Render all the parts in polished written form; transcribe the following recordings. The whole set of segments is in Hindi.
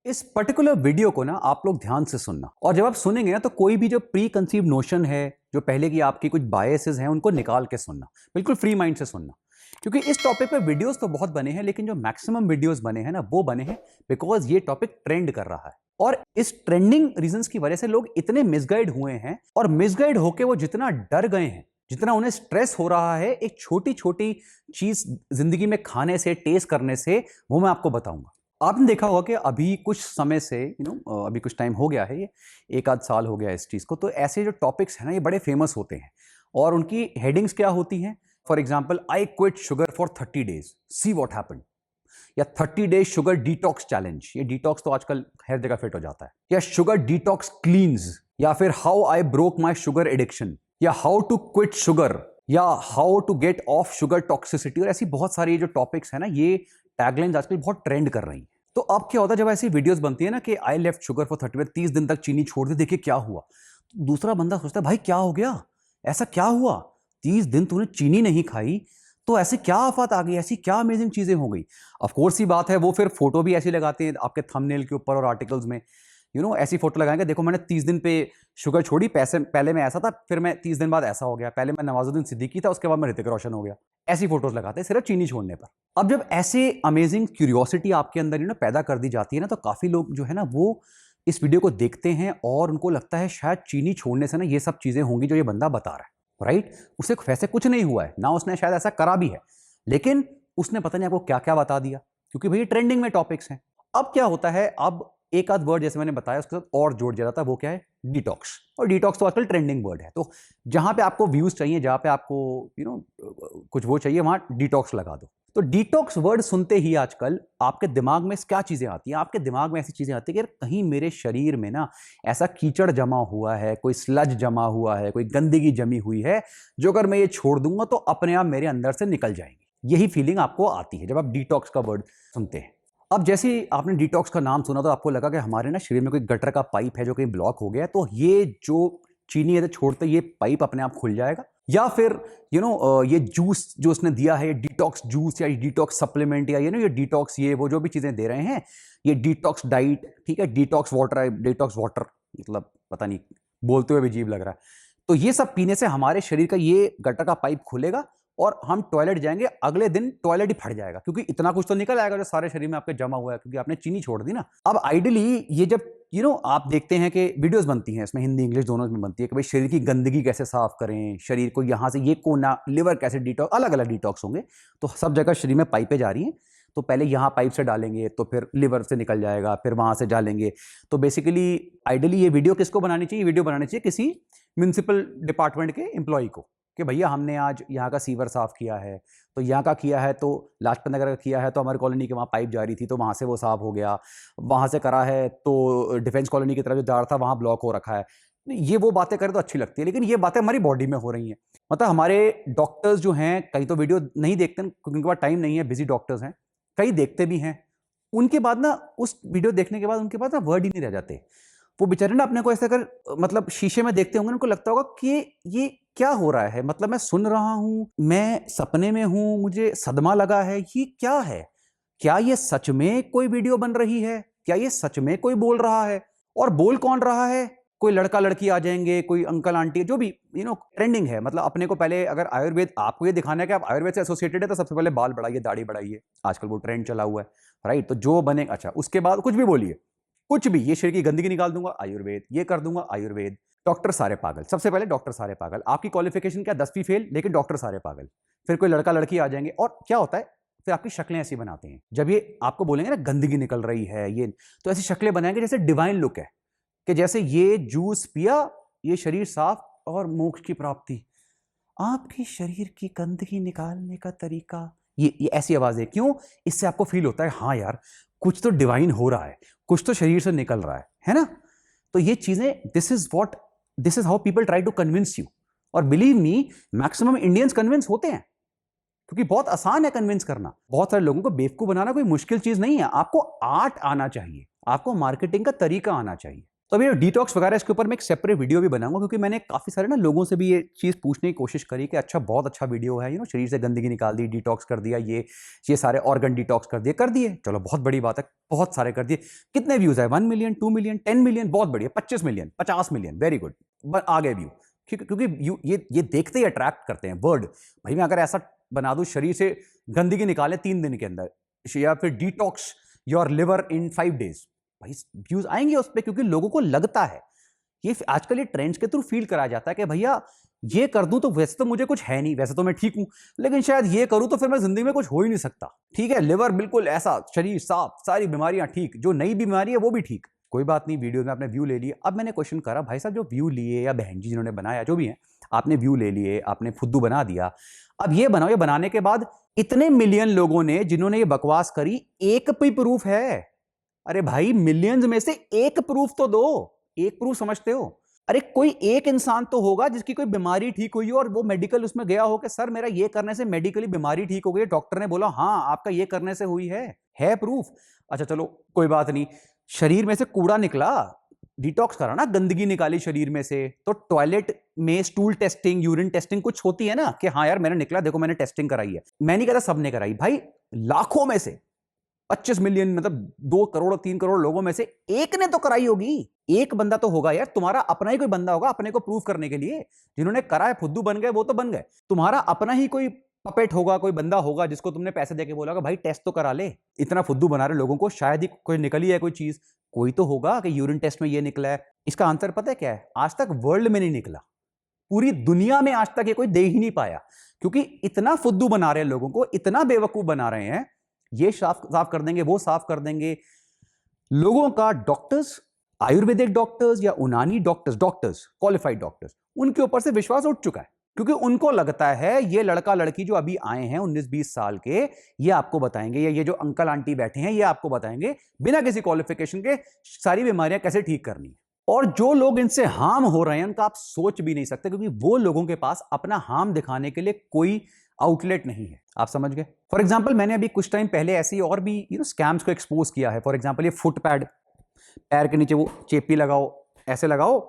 इस पर्टिकुलर वीडियो को ना आप लोग ध्यान से सुनना, और जब आप सुनेंगे ना तो कोई भी जो प्री कंसीव नोशन है, जो पहले की आपकी कुछ बायसेस हैं, उनको निकाल के सुनना। बिल्कुल फ्री माइंड से सुनना, क्योंकि इस टॉपिक पे वीडियोस तो बहुत बने हैं, लेकिन जो मैक्सिमम वीडियोस बने हैं ना वो बने हैं बिकॉज ये टॉपिक ट्रेंड कर रहा है। और इस ट्रेंडिंग रीजंस की वजह से लोग इतने मिसगाइड हुए हैं, और मिसगाइड होके वो जितना डर गए हैं, जितना उन्हें स्ट्रेस हो रहा है एक छोटी छोटी चीज जिंदगी में खाने से, टेस्ट करने से, वो मैं आपको बताऊंगा। आपने देखा होगा कि अभी कुछ समय से अभी कुछ टाइम हो गया है, ये एक आध साल हो गया है इस चीज़ को, तो ऐसे जो टॉपिक्स हैं ना ये बड़े फेमस होते हैं, और उनकी हेडिंग्स क्या होती हैं। For example, I quit sugar for 30 days, see what happen, या 30 days शुगर डिटॉक्स चैलेंज, ये डिटॉक्स तो आजकल हर जगह फिट हो जाता है, या शुगर डिटॉक्स क्लींस, या फिर how I broke my sugar addiction, या हाउ टू क्विट शुगर, या how to get off sugar toxicity. और ऐसी बहुत सारी जो टॉपिक्स है ना, ये टैगलाइंस आजकल बहुत ट्रेंड कर रही हैं। तो अब क्या होता है जब ऐसी वीडियोस बनती है ना कि आई लेफ्ट शुगर फॉर 30 दिन तक चीनी छोड़ दी, देखिए क्या हुआ, तो दूसरा बंदा सोचता है भाई क्या हो गया, ऐसा क्या हुआ, 30 दिन तूने चीनी नहीं खाई तो ऐसे क्या आफत आ गई, ऐसी क्या अमेजिंग चीजें हो गई। ऑफ कोर्स ही बात है, वो फिर फोटो भी ऐसी लगाते हैं आपके थंबनेल के ऊपर और आर्टिकल्स में, ऐसी फोटो लगाएंगे, देखो मैंने 30 दिन पे शुगर छोड़ी, पैसे पहले मैं ऐसा था, फिर मैं 30 दिन बाद ऐसा हो गया, पहले मैं नवाजुद्दीन सिद्दीकी था, उसके बाद मैं ऋतिक रोशन हो गया। ऐसी फोटोज लगाते हैं सिर्फ चीनी छोड़ने पर। अब जब ऐसे अमेजिंग क्यूरियोसिटी आपके अंदर पैदा कर दी जाती है ना, तो काफी लोग जो है ना वो इस वीडियो को देखते हैं और उनको लगता है शायद चीनी छोड़ने से ना ये सब चीजें होंगी जो ये बंदा बता रहा है। राइट, उसे वैसे कुछ नहीं हुआ है ना, उसने शायद ऐसा करा भी है, लेकिन उसने पता नहीं आपको क्या क्या बता दिया, क्योंकि भाई ट्रेंडिंग में टॉपिक्स हैं। अब क्या होता है, अब एक आध वर्ड जैसे मैंने बताया उसके साथ और जोड़ दिया था, वो क्या है, डिटॉक्स। और डिटॉक्स तो आजकल ट्रेंडिंग वर्ड है, तो जहां पे आपको व्यूज चाहिए, जहां पे आपको कुछ वो चाहिए, वहां डिटॉक्स लगा दो। तो डिटॉक्स वर्ड सुनते ही आजकल आपके दिमाग में क्या चीजें आती हैं, आपके दिमाग में ऐसी चीजें आती है कि कहीं मेरे शरीर में ना ऐसा कीचड़ जमा हुआ है, कोई स्लज जमा हुआ है, कोई गंदगी जमी हुई है, जो अगर मैं ये छोड़ दूंगा तो अपने आप मेरे अंदर से निकल जाएंगी। यही फीलिंग आपको आती है जब आप डिटॉक्स का वर्ड सुनते हैं। अब जैसे ही आपने डिटॉक्स का नाम सुना तो आपको लगा कि हमारे ना शरीर में कोई गटर का पाइप है जो कहीं ब्लॉक हो गया, तो ये जो चीनी है छोड़ते ये पाइप अपने आप खुल जाएगा, या फिर ये जूस जो उसने दिया है, ये डिटॉक्स जूस या डिटॉक्स सप्लीमेंट, या ये डिटॉक्स, ये वो जो भी चीजें दे रहे हैं, ये डिटॉक्स डाइट, ठीक है, डिटॉक्स वाटर है, डिटॉक्स वाटर मतलब पता नहीं, बोलते हुए भी अजीब लग रहा है। तो ये सब पीने से हमारे शरीर का ये गटर का पाइप खुलेगा और हम टॉयलेट जाएंगे, अगले दिन टॉयलेट ही फट जाएगा, क्योंकि इतना कुछ तो निकल आएगा जो सारे शरीर में आपके जमा हुआ है, क्योंकि आपने चीनी छोड़ दी ना। अब आइडियली ये जब आप देखते हैं कि वीडियोस बनती हैं, इसमें हिंदी इंग्लिश दोनों में बनती है कि भाई शरीर की गंदगी कैसे साफ करें, शरीर को यहाँ से ये कोना, लिवर कैसे डिटॉक्स, अलग अलग डिटॉक्स होंगे, तो सब जगह शरीर में पाइपें जा रही हैं, तो पहले यहाँ पाइप से डालेंगे तो फिर लिवर से निकल जाएगा, फिर वहां से डालेंगे। तो बेसिकली आइडियली ये वीडियो किसको बनानी चाहिए, वीडियो बनानी चाहिए किसी म्यूनिसिपल डिपार्टमेंट के एम्प्लॉय को, कि भैया हमने आज यहाँ का सीवर साफ किया है, तो यहाँ का किया है, तो लाजपत नगर का किया है, तो हमारी कॉलोनी के वहाँ पाइप जा रही थी तो वहाँ से वो साफ हो गया, वहाँ से करा है तो डिफेंस कॉलोनी की तरफ जो जा रहा था वहाँ ब्लॉक हो रखा है। ये वो बातें करें तो अच्छी लगती है, लेकिन ये बातें हमारी बॉडी में हो रही हैं। मतलब हमारे डॉक्टर्स जो हैं, कई तो वीडियो नहीं देखते क्योंकि उनके पास टाइम नहीं है, बिजी डॉक्टर्स हैं, कई देखते भी हैं, उनके बाद ना उस वीडियो देखने के बाद उनके पास ना वर्ड ही नहीं रह जाते। वो बेचारे ना अपने को ऐसा कर, मतलब शीशे में देखते होंगे, उनको लगता होगा कि ये क्या हो रहा है, मतलब मैं सुन रहा हूं, मैं सपने में हूं, मुझे सदमा लगा है, ये क्या है, क्या ये सच में कोई वीडियो बन रही है, क्या ये सच में कोई बोल रहा है, और बोल कौन रहा है, कोई लड़का लड़की आ जाएंगे, कोई अंकल आंटी, जो भी ट्रेंडिंग है। मतलब अपने को पहले अगर आयुर्वेद, आपको ये दिखाना है कि आप आयुर्वेद से एसोसिएटेड है, तो सबसे पहले बाल बढ़ाइए, दाढ़ी बढ़ाइए, आजकल वो ट्रेंड चला हुआ है। राइट, तो जो बने, अच्छा उसके बाद कुछ भी बोलिए, कुछ भी, ये शरीर की गंदगी निकाल दूंगा आयुर्वेद, ये कर दूंगा आयुर्वेद। डॉक्टर सारे पागल, सबसे पहले डॉक्टर सारे पागल, आपकी क्वालिफिकेशन क्या 10वीं फेल, लेकिन डॉक्टर सारे पागल। फिर कोई लड़का लड़की आ जाएंगे, और क्या होता है, फिर आपकी शक्लें ऐसी बनाते हैं, जब ये आपको बोलेंगे ना गंदगी निकल रही है ये, तो ऐसी शक्लें बनाएंगे जैसे डिवाइन लुक है, कि जैसे ये जूस पिया, ये शरीर साफ और मोक्ष की प्राप्ति, आपकी शरीर की गंदगी निकालने का तरीका, ये ऐसी आवाजें। क्यों? इससे आपको फील होता है हाँ यार कुछ तो डिवाइन हो रहा है, कुछ तो शरीर से निकल रहा है ना। तो ये चीजें, this is how people try to convince you. और believe me, maximum Indians convince होते हैं, क्योंकि बहुत आसान है कन्विंस करना। बहुत सारे लोगों को बेवकूफ बनाना कोई मुश्किल चीज नहीं है। आपको आर्ट आना चाहिए, आपको मार्केटिंग का तरीका आना चाहिए। तो अभी डिटॉक्स वगैरह इसके ऊपर मैं एक सेपरेट वीडियो भी बनाऊंगा, क्योंकि मैंने काफी सारे ना लोगों से भी ये चीज पूछने की कोशिश करी कि अच्छा बहुत अच्छा वीडियो है, शरीर से गंदगी निकाल दी, डिटॉक्स कर दिया, ये सारे ऑर्गन डिटॉक्स कर दिए, चलो बहुत बड़ी बात है, बहुत सारे कर दिए। कितने व्यूज है? 1 मिलियन, 2 मिलियन, 10 मिलियन, बहुत बढ़िया। 25 मिलियन, 50 मिलियन, वेरी गुड, आ गए व्यू। क्योंकि ये देखते ही अट्रैक्ट करते हैं वर्ड। भाई मैं अगर ऐसा बना दूं, शरीर से गंदगी निकाले 3 दिन के अंदर, या फिर detox your liver in 5 days, भाई व्यूज आएंगे उस पर, क्योंकि लोगों को लगता है। ये आजकल ये ट्रेंड्स के थ्रू फील कराया जाता है कि भैया ये कर दूं तो वैसे तो मुझे कुछ है नहीं, वैसे तो मैं ठीक हूं, लेकिन शायद ये करूं तो फिर मैं जिंदगी में कुछ हो ही नहीं सकता। ठीक है, लिवर बिल्कुल ऐसा, शरीर साफ, सारी बीमारियां ठीक, जो नई बीमारी है वो भी ठीक। कोई बात नहीं, वीडियो में आपने व्यू ले लिए। अब मैंने क्वेश्चन करा, भाई साहब जो व्यू लिए, या बहन जी जिन्होंने बनाया, जो भी है, आपने व्यू ले लिए, आपने फुद्दू बना दिया, अब ये बनाओ, ये बनाने के बाद इतने मिलियन लोगों ने जिन्होंने ये बकवास करी, एक भी प्रूफ है? अरे भाई मिलियंस में से एक प्रूफ तो दो। एक प्रूफ समझते हो? अरे कोई एक इंसान तो होगा जिसकी कोई बीमारी ठीक हुई हो और वो मेडिकल उसमें गया हो कि सर मेरा ये करने से मेडिकली बीमारी ठीक हो गई, डॉक्टर ने बोला हाँ आपका ये करने से हुई है प्रूफ। अच्छा चलो कोई बात नहीं, शरीर में से कूड़ा निकला, डिटॉक्स करा ना, गंदगी निकाली शरीर में से, तो टॉयलेट में स्टूल टेस्टिंग, यूरिन टेस्टिंग कुछ होती है ना, कि हाँ यार मैंने निकला, देखो मैंने टेस्टिंग कराई है। मैं नहीं कहता सबने कराई, भाई लाखों में से 25 मिलियन, मतलब 2 करोड़ 3 करोड़ लोगों में से एक ने तो कराई होगी। एक बंदा तो होगा यार, तुम्हारा अपना ही कोई बंदा होगा अपने को प्रूफ करने के लिए। जिन्होंने करा है फुद्दू बन गए, वो तो बन गए। तुम्हारा अपना ही कोई पपेट होगा, कोई बंदा होगा जिसको तुमने पैसे देके बोला होगा भाई टेस्ट तो करा ले, इतना फुद्दू बना रहे लोगों को, शायद ही कोई निकली है कोई चीज। कोई तो होगा कि यूरिन टेस्ट में ये निकला है। इसका आंसर पता है क्या है? आज तक वर्ल्ड में नहीं निकला, पूरी दुनिया में आज तक ये कोई दे ही नहीं पाया, क्योंकि इतना फुद्दू बना रहे हैं लोगों को, इतना बेवकूफ बना रहे हैं। ये साफ कर देंगे, वो साफ कर देंगे। लोगों का डॉक्टर्स, आयुर्वेदिक डॉक्टर्स या यूनानी डॉक्टर्स, क्वालिफाइड डॉक्टर्स, उनके ऊपर से विश्वास उठ चुका है, क्योंकि उनको लगता है ये लड़का लड़की जो अभी आए हैं 19-20 साल के, ये आपको बताएंगे, या ये जो अंकल आंटी बैठे हैं ये आपको बताएंगे बिना किसी क्वालिफिकेशन के सारी बीमारियां कैसे ठीक करनी है। और जो लोग इनसे हार्म हो रहे हैं उनका आप सोच भी नहीं सकते, क्योंकि वो लोगों के पास अपना हार्म दिखाने के लिए कोई आउटलेट नहीं है। आप समझ गए? फॉर एग्जाम्पल मैंने अभी कुछ टाइम पहले ऐसी और भी स्कैम्स को एक्सपोज किया है। फॉर एग्जाम्पल ये फुट पैड, पैर के नीचे वो चेपी लगाओ, ऐसे लगाओ,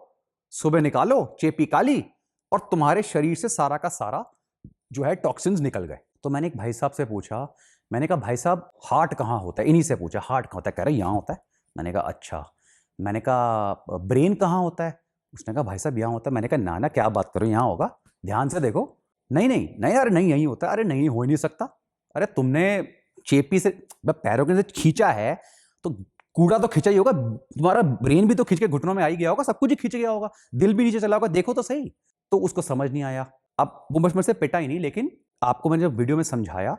सुबह निकालो, चेपी काली, और तुम्हारे शरीर से सारा का सारा जो है टॉक्सिन्स निकल गए। तो मैंने एक भाई साहब से पूछा, मैंने कहा भाई साहब हार्ट कहाँ होता है? इन्हीं से पूछा हार्ट कहाँ होता है? कह रहे यहाँ होता है। मैंने कहा अच्छा। मैंने कहा ब्रेन कहाँ होता है? उसने कहा भाई साहब यहाँ होता है। मैंने कहा ना ना क्या बात करो, यहाँ होगा, ध्यान से देखो। नहीं नहीं नहीं यार, नहीं यहीं होता है। अरे नहीं, हो ही नहीं सकता। अरे तुमने चेपी से पैरों के नीचे खींचा है तो कूड़ा तो खींचा ही होगा, तुम्हारा ब्रेन भी तो खींच के घुटनों में आ ही गया होगा, सब कुछ ही खींच गया होगा, दिल भी नीचे चला होगा, देखो तो सही। तो उसको समझ नहीं आया। अब वो मुझ से पिटा ही नहीं, लेकिन आपको मैंने जब वीडियो में समझाया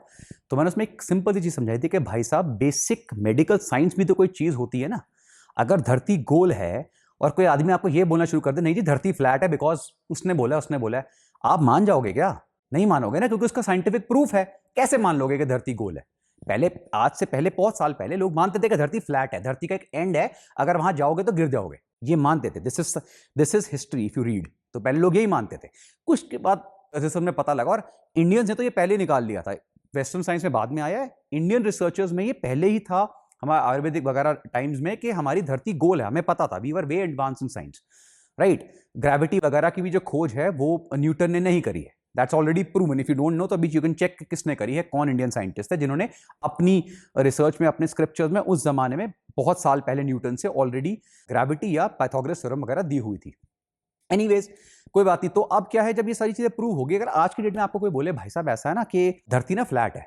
तो मैंने उसमें एक सिंपल सी चीज समझाई थी कि भाई साहब बेसिक मेडिकल साइंस भी तो कोई चीज होती है ना। अगर धरती गोल है और कोई आदमी आपको ये बोलना शुरू कर दे नहीं जी धरती फ्लैट है बिकॉज उसने बोला है, आप मान जाओगे क्या? नहीं मानोगे ना, क्योंकि उसका साइंटिफिक प्रूफ है। कैसे मान लोगे कि धरती गोल है? पहले, आज से पहले, बहुत साल पहले लोग मानते थे कि धरती फ्लैट है, धरती का एक एंड है, अगर वहां जाओगे तो गिर जाओगे, ये मानते थे। This is history if you read. तो पहले लोग यही मानते थे। कुछ के बाद जैसे हमें पता लगा, और इंडियंस ने तो ये पहले निकाल लिया था, वेस्टर्न साइंस में बाद में आया है, इंडियन रिसर्चर्स में ये पहले ही था, हमारे आयुर्वेदिक वगैरह टाइम्स में, कि हमारी धरती गोल है, हमें पता था। We were way advance in science, right. Gravity वगैरह की भी जो खोज है वो न्यूटन ने नहीं करी है, that's already proven. If you don't know तो अभी यू कैन चेक किसने करी है, कौन इंडियन साइंटिस्ट है जिन्होंने अपनी रिसर्च में, अपने स्क्रिप्चर्स में उस जमाने में बहुत साल पहले न्यूटन से ऑलरेडी ग्रेविटी या पाइथागोरस थ्योरम वगैरह दी हुई थी। एनीवेज कोई बात नहीं। तो अब क्या है, जब ये सारी चीजें प्रूव होगी, अगर आज की डेट में आपको कोई बोले भाई साहब ऐसा है ना कि धरती ना फ्लैट है,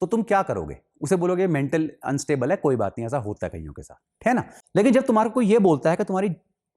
तो तुम क्या करोगे? उसे बोलोगे मेंटल अनस्टेबल है, कोई बात नहीं, ऐसा होता है कईयों के साथ, है ना। लेकिन जब तुम्हारे को ये बोलता है कि तुम्हारी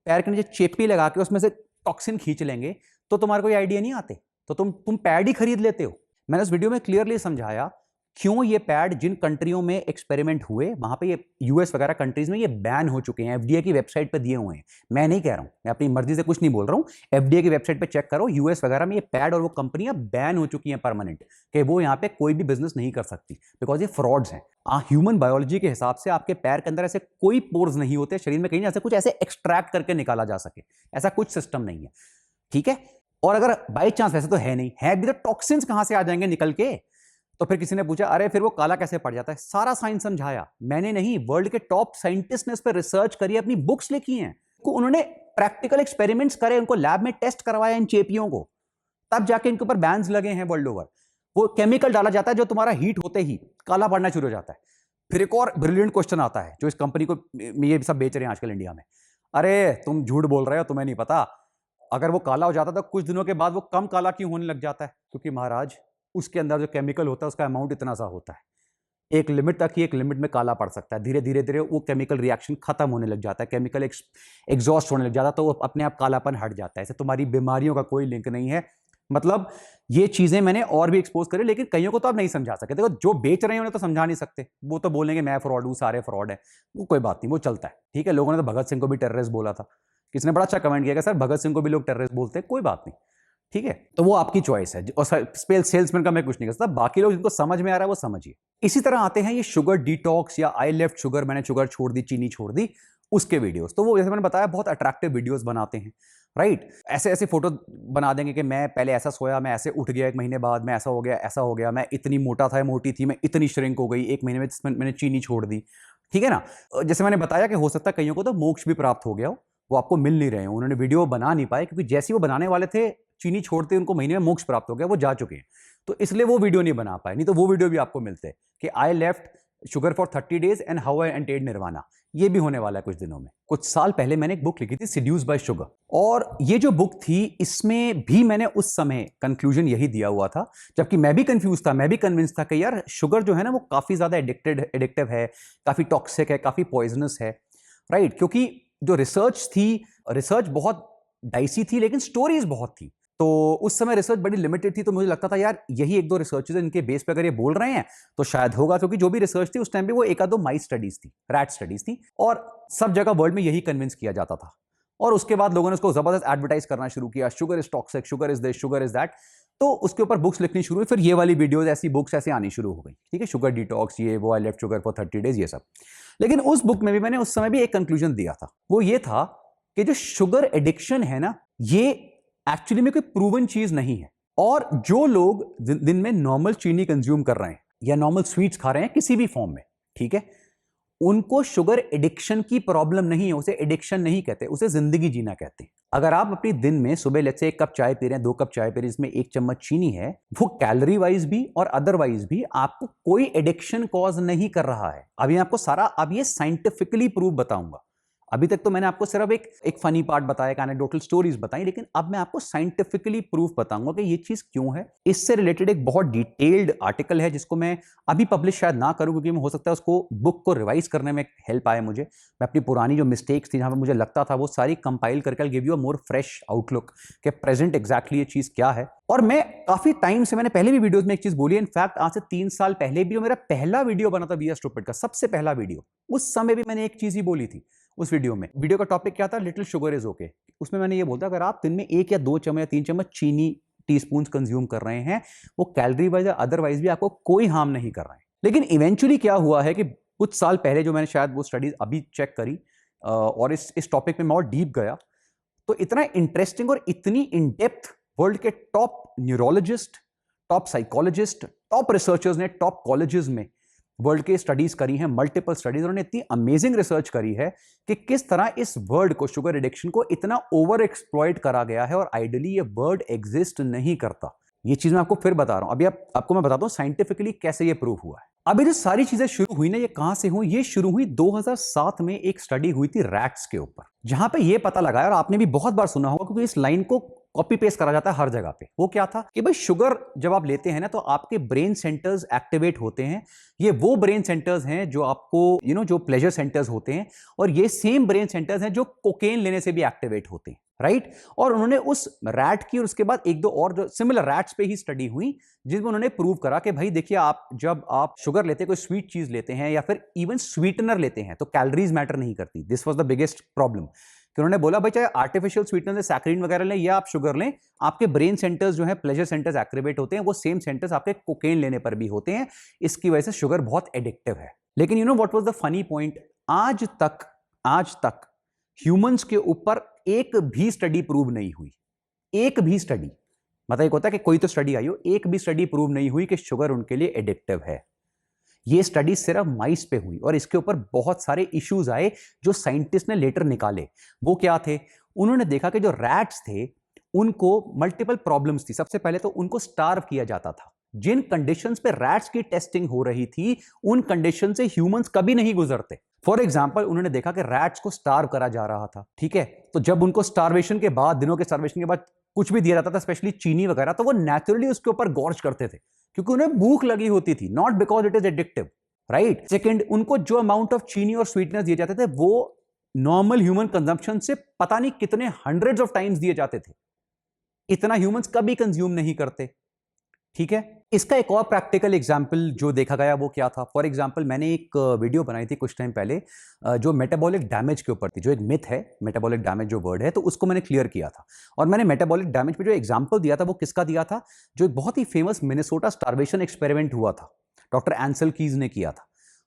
पैर के नीचे चेपी लगा के उसमें से टॉक्सिन खींच लेंगे, तो तुम्हारे कोई आइडिया नहीं आते, तो तुम पैड ही खरीद लेते हो। मैंने इस वीडियो में क्लियरली समझाया क्यों ये पैड, जिन कंट्रियों में एक्सपेरिमेंट हुए वहां पे, ये यूएस वगैरह कंट्रीज में ये बैन हो चुके हैं, एफडीए की वेबसाइट पे दिए हुए हैं। मैं नहीं कह रहा हूं, मैं अपनी मर्जी से कुछ नहीं बोल रहा हूं, एफडीए की वेबसाइट पे चेक करो, यूएस वगैरह में ये पैड और वो कंपनियां बैन हो चुकी हैं परमानेंट, कि वो यहाँ पे कोई भी बिजनेस नहीं कर सकती, बिकॉज ये फ्रॉड्स हैं। ह्यूमन बायोलॉजी के हिसाब से आपके पैर के अंदर ऐसे कोई पोर्स नहीं होते शरीर में, कहीं ऐसे कुछ ऐसे एक्सट्रैक्ट करके निकाला जा सके, ऐसा कुछ सिस्टम नहीं है, ठीक है। और अगर बाई चांस, वैसे तो है नहीं है भी, तो टॉक्सिन्स कहां से आ जाएंगे निकल के? तो फिर किसी ने पूछा अरे फिर वो काला कैसे पड़ जाता है? सारा साइंस समझाया मैंने नहीं, वर्ल्ड के टॉप साइंटिस्ट ने इस पर रिसर्च करी, अपनी बुक्स लिखी हैं। उन्होंने प्रैक्टिकल एक्सपेरिमेंट्स करे, उनको लैब में टेस्ट करवाया इन चेपियों को, तब जाके इनके ऊपर बैन्स लगे हैं वर्ल्ड ओवर। वो केमिकल डाला जाता है जो तुम्हारा हीट होते ही काला पड़ना शुरू हो जाता है। फिर एक और ब्रिलियंट क्वेश्चन आता है जो इस कंपनी को ये सब बेच रहे हैं आजकल इंडिया में, अरे तुम झूठ बोल रहे हो, तुम्हें नहीं पता अगर वो काला हो जाता तो कुछ दिनों के बाद वो कम काला क्यों होने लग जाता है? क्योंकि महाराज उसके अंदर जो केमिकल होता है उसका अमाउंट इतना सा होता है, एक लिमिट तक ही, एक लिमिट में काला पड़ सकता है। धीरे धीरे धीरे वो केमिकल रिएक्शन खत्म होने लग जाता है, केमिकल एग्जॉस्ट होने लग जाता है, तो वो अपने आप कालापन हट जाता है। ऐसे तुम्हारी बीमारियों का कोई लिंक नहीं है। मतलब ये चीजें मैंने और भी एक्सपोज करी, लेकिन कईयों को तो आप नहीं समझा सकते। देखो जो बेच रहे हैं उन्हें तो समझा नहीं सकते, वो तो बोलेंगे मैं फ्रॉड हूं, सारे फ्रॉड है, वो कोई बात नहीं, वो चलता है, ठीक है। लोगों ने तो भगत सिंह को भी टेररिस्ट बोला था, किसी ने बड़ा अच्छा कमेंट किया कि सर भगत सिंह को भी लोग टेररिस्ट बोलते हैं, कोई बात नहीं, ठीक है। तो वो आपकी चॉइस है, और सेल्समैन का मैं कुछ नहीं कर सकता, बाकी लोग जिनको समझ में आ रहा है वो समझिए। इसी तरह आते हैं ये शुगर डिटॉक्स या आई लेफ्ट शुगर, मैंने शुगर छोड़ दी, चीनी छोड़ दी, उसके वीडियोस। तो वो जैसे मैंने बताया बहुत अट्रैक्टिव वीडियोस बनाते हैं, राइट। ऐसे ऐसे फोटो बना देंगे कि मैं पहले ऐसा सोया, मैं ऐसे उठ गया, एक महीने बाद मैं ऐसा हो गया, ऐसा हो गया, मैं इतनी मोटा था, मोटी थी, मैं इतनी श्रिंक हो गई, एक महीने में मैंने चीनी छोड़ दी, ठीक है ना। जैसे मैंने बताया कि हो सकता है कईयों को तो मोक्ष भी प्राप्त हो गया हो, वो आपको मिल नहीं रहे हो, उन्होंने वीडियो बना नहीं पाए, क्योंकि जैसे वो बनाने वाले थे चीनी छोड़ते उनको महीने में मोक्ष प्राप्त हो गया, वो जा चुके हैं, तो इसलिए वो वीडियो नहीं बना पाए। नहीं तो वो वीडियो भी आपको मिलते कि I left sugar for 30 days and how I entered nirvana, ये भी होने वाला है कुछ दिनों में। कुछ साल पहले मैंने एक बुक लिखी थी, सीड्यूस्ड बाय शुगर, और ये जो बुक थी इसमें भी मैंने उस समय कंक्लूजन यही दिया हुआ था, जबकि मैं भी कंफ्यूज था, मैं भी कन्विंस था कि यार शुगर जो है ना वो काफी ज्यादा एडिक्टिव है, काफी टॉक्सिक है, काफी पॉइजनस है, राइट। क्योंकि जो रिसर्च थी, रिसर्च बहुत डाइसी थी, लेकिन स्टोरीज बहुत थी, तो उस समय रिसर्च बड़ी लिमिटेड थी, तो मुझे लगता था यार यही एक दो रिसर्चेज इनके बेस पे अगर ये बोल रहे हैं तो शायद होगा, क्योंकि जो भी रिसर्च थी उस टाइम पे वो एक आध दो माइस स्टडीज थी, रैट स्टडीज थी, और सब जगह वर्ल्ड में यही कन्विंस किया जाता था। और उसके बाद लोगों ने उसको जबरदस्त एडवर्टाइज करना शुरू किया, sugar is toxic, sugar is this, sugar is that, तो उसके ऊपर बुक्स लिखनी शुरू हुई। फिर ये वाली वीडियोज, ऐसी बुक्स ऐसे आनी शुरू हो गई, ठीक है, शुगर डिटॉक्स, ये वो, आई लेफ्ट शुगर फॉर 30 डेज, ये सब। लेकिन उस बुक में भी मैंने उस समय भी एक कंक्लूजन दिया था, वो ये था कि जो शुगर एडिक्शन है ना, ये एक्चुअली में कोई प्रूवन चीज नहीं है, और जो लोग दिन में नॉर्मल चीनी कंज्यूम कर रहे हैं या नॉर्मल स्वीट्स खा रहे हैं किसी भी फॉर्म में, ठीक है, उनको शुगर एडिक्शन की प्रॉब्लम नहीं है, उसे एडिक्शन नहीं कहते, उसे जिंदगी जीना कहते हैं। अगर आप अपनी दिन में सुबह लेट्स से 1 कप चाय पी रहे हैं, 2 कप चाय पी रहे हैं, इसमें 1 चम्मच चीनी है, वो कैलोरी वाइज भी और अदरवाइज भी आपको कोई एडिक्शन कॉज नहीं कर रहा है। अभी आपको सारा, अब ये साइंटिफिकली प्रूव बताऊंगा। अभी तक तो मैंने आपको सिर्फ एक फनी पार्ट बताया, एक एनेक्डोटल स्टोरीज बताई, लेकिन अब मैं आपको साइंटिफिकली प्रूफ बताऊंगा कि ये चीज क्यों है। इससे रिलेटेड एक बहुत डिटेल्ड आर्टिकल है जिसको मैं अभी पब्लिश शायद ना करूं, क्योंकि हो सकता है उसको बुक को रिवाइज करने में हेल्प आए मुझे। मैं अपनी पुरानी जो मिस्टेक्स थी, जहां पर मुझे लगता था, वो सारी कंपाइल करके give you a more fresh outlook कि प्रेजेंट एग्जैक्टली ये चीज क्या है। और मैं काफी टाइम से, मैंने पहले भी वीडियोस में एक चीज बोली है, इनफैक्ट आज से 3 साल पहले भी मेरा पहला वीडियो बना था वी आर स्टूपिड का, सबसे पहला वीडियो, उस समय भी मैंने एक चीज ही बोली थी उस वीडियो में। वीडियो का टॉपिक क्या था? Little sugar is okay. उसमें मैंने ये बोलता, अगर आप दिन में 1 या 2 चम्मच या 3 चम्मच चीनी टीस्पून कंज्यूम कर रहे हैं, वो कैलोरी वाइज या अदरवाइज भी आपको कोई हार्म नहीं कर रहे हैं। लेकिन इवेंचुअली क्या हुआ है कि कुछ साल पहले जो मैंने शायद वो स्टडीज अभी चेक करी और इस टॉपिक में मैं और डीप गया, तो इतना इंटरेस्टिंग और इतनी इन डेप्थ वर्ल्ड के top neurologist, top psychologist, top researchers ने टॉप कॉलेजेस में वर्ल्ड के स्टडीज करी हैं, मल्टीपल स्टडीज, उन्होंने इतनी अमेजिंग रिसर्च करी है कि किस तरह इस वर्ड को, शुगर एडिक्शन को, इतना ओवर एक्सप्लॉइट करा गया है, और आइडियली ये वर्ड एग्जिस्ट नहीं करता। ये चीज मैं आपको फिर बता रहा हूं। अभी आपको मैं बताता हूं साइंटिफिकली कैसे ये प्रूव हुआ है। अभी जो सारी चीजें शुरू हुई ना, ये कहां से हुई? ये शुरू हुई 2007 में, एक स्टडी हुई थी रैट्स के ऊपर, जहां पे ये पता लगा, और आपने भी बहुत बार सुना होगा क्योंकि इस लाइन को कॉपी पेस्ट करा जाता है हर जगह पे। वो क्या था कि भाई शुगर जब आप लेते हैं ना, तो आपके ब्रेन सेंटर्स एक्टिवेट होते हैं। ये वो ब्रेन सेंटर्स हैं जो आपको जो प्लेजर सेंटर्स होते हैं, और ये सेम ब्रेन सेंटर्स हैं जो कोकेन लेने से भी एक्टिवेट होते हैं, राइट। और उन्होंने उस रैट की और उसके बाद 1-2 और जो सिमिलर रैट्स पे ही स्टडी हुई, जिसमें उन्होंने प्रूव करा कि भाई देखिए, आप जब आप शुगर लेते हैं, कोई स्वीट चीज लेते हैं या फिर इवन स्वीटनर लेते हैं, तो कैलोरीज मैटर नहीं करती। This was the biggest problem कि उन्होंने बोला भाई चाहे आर्टिफिशियल स्वीटनर से सैकरीन वगैरह लें या आप शुगर लें, आपके ब्रेन सेंटर्स जो है, प्लेजर सेंटर्स एक्टिवेट होते हैं, वो सेम सेंटर्स आपके कोकेन लेने पर भी होते हैं। इसकी वजह से शुगर बहुत एडिक्टिव है। लेकिन you know what was the funny point? आज तक ह्यूमंस के ऊपर एक भी स्टडी प्रूव नहीं हुई, एक भी स्टडी, मतलब एक होता है कि कोई तो स्टडी आई हो, एक भी स्टडी प्रूव नहीं हुई कि शुगर उनके लिए एडिक्टिव है। ये स्टडी सिर्फ माइस पे हुई और इसके ऊपर बहुत सारे इश्यूज आए जो साइंटिस्ट ने लेटर निकाले। वो क्या थे? उन्होंने देखा कि जो रैट्स थे उनको मल्टीपल प्रॉब्लम्स थी। सबसे पहले तो उनको स्टार्व किया जाता था। जिन कंडीशंस पे रैट्स की टेस्टिंग हो रही थी उन कंडीशन से ह्यूमंस कभी नहीं गुजरते। फॉर एग्जाम्पल, उन्होंने देखा कि रैट्स को स्टार्व करा जा रहा था, ठीक है? तो जब उनको स्टार्वेशन के बाद, दिनों के स्टार्वेशन के बाद कुछ भी दिया जाता था, स्पेशली चीनी वगैरह, तो वो नेचुरली उसके ऊपर गॉर्ज करते थे क्योंकि उन्हें भूख लगी होती थी, not because it is addictive, right? Second, उनको जो अमाउंट ऑफ चीनी और स्वीटनेस दिए जाते थे वो नॉर्मल ह्यूमन कंजम्पशन से पता नहीं कितने हंड्रेड्स ऑफ टाइम्स दिए जाते थे। इतना ह्यूमंस कभी कंज्यूम नहीं करते, ठीक है? इसका एक और प्रैक्टिकल एग्जाम्पल जो देखा गया वो क्या था? फॉर एग्जाम्पल, मैंने एक वीडियो बनाई थी कुछ टाइम पहले जो मेटाबॉलिक डैमेज के ऊपर थी, जो एक मिथ है मेटाबॉलिक डैमेज जो वर्ड है, तो उसको मैंने क्लियर किया था। और मैंने मेटाबॉलिक डैमेज पे जो एग्जाम्पल दिया था वो किसका दिया था? जो एक बहुत ही फेमस मिनेसोटा स्टार्वेशन एक्सपेरिमेंट हुआ था, डॉक्टर एंसल कीज ने किया था।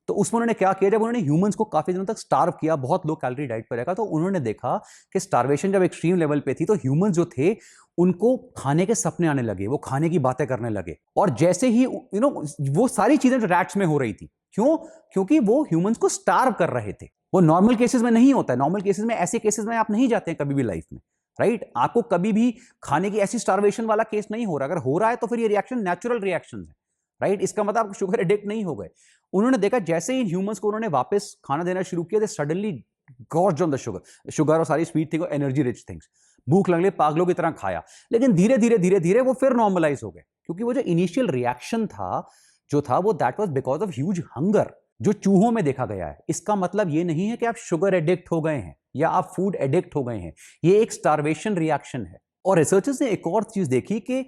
तो उसमें उन्होंने क्या किया, जब उन्होंने ह्यूमंस को काफी दिनों तक स्टार्व किया, बहुत लो कैलोरी डाइट पर रखा, तो उन्होंने देखा कि स्टार्वेशन जब एक्सट्रीम लेवल पे थी तो ह्यूमंस जो थे उनको खाने के सपने आने लगे, वो खाने की बातें करने लगे। और जैसे ही वो सारी चीजें जो रैट्स में हो रही थी, क्यों? क्योंकि वो ह्यूमंस को स्टार्व कर रहे थे। वो नॉर्मल केसेस में नहीं होता है। नॉर्मल केसेस में, ऐसे केसेस में आप नहीं जाते हैं कभी भी लाइफ में, राइट? आपको कभी भी खाने की ऐसी स्टार्वेशन वाला केस नहीं हो रहा। अगर हो रहा है तो फिर ये रिएक्शन नेचुरल रिएक्शन है, राइट? इसका मतलब आप शुगर एडिक्ट नहीं हो गए। उन्होंने देखा जैसे ही ह्यूमंस को उन्होंने वापस खाना देना शुरू किया, they suddenly gorge on the sugar और सारी स्वीट थिंग और एनर्जी रिच थिंग्स। भूख लगने पागलों की तरह खाया, लेकिन धीरे धीरे धीरे धीरे वो फिर नॉर्मलाइज हो गए, क्योंकि वो जो इनिशियल रिएक्शन था जो था वो that was because of huge hunger, जो चूहों में देखा गया है। इसका मतलब ये नहीं है कि आप शुगर एडिक्ट हो गए हैं या आप फूड एडिक्ट हो गए हैं, ये एक स्टार्वेशन रिएक्शन है। और रिसर्चर्स ने एक और चीज देखी कि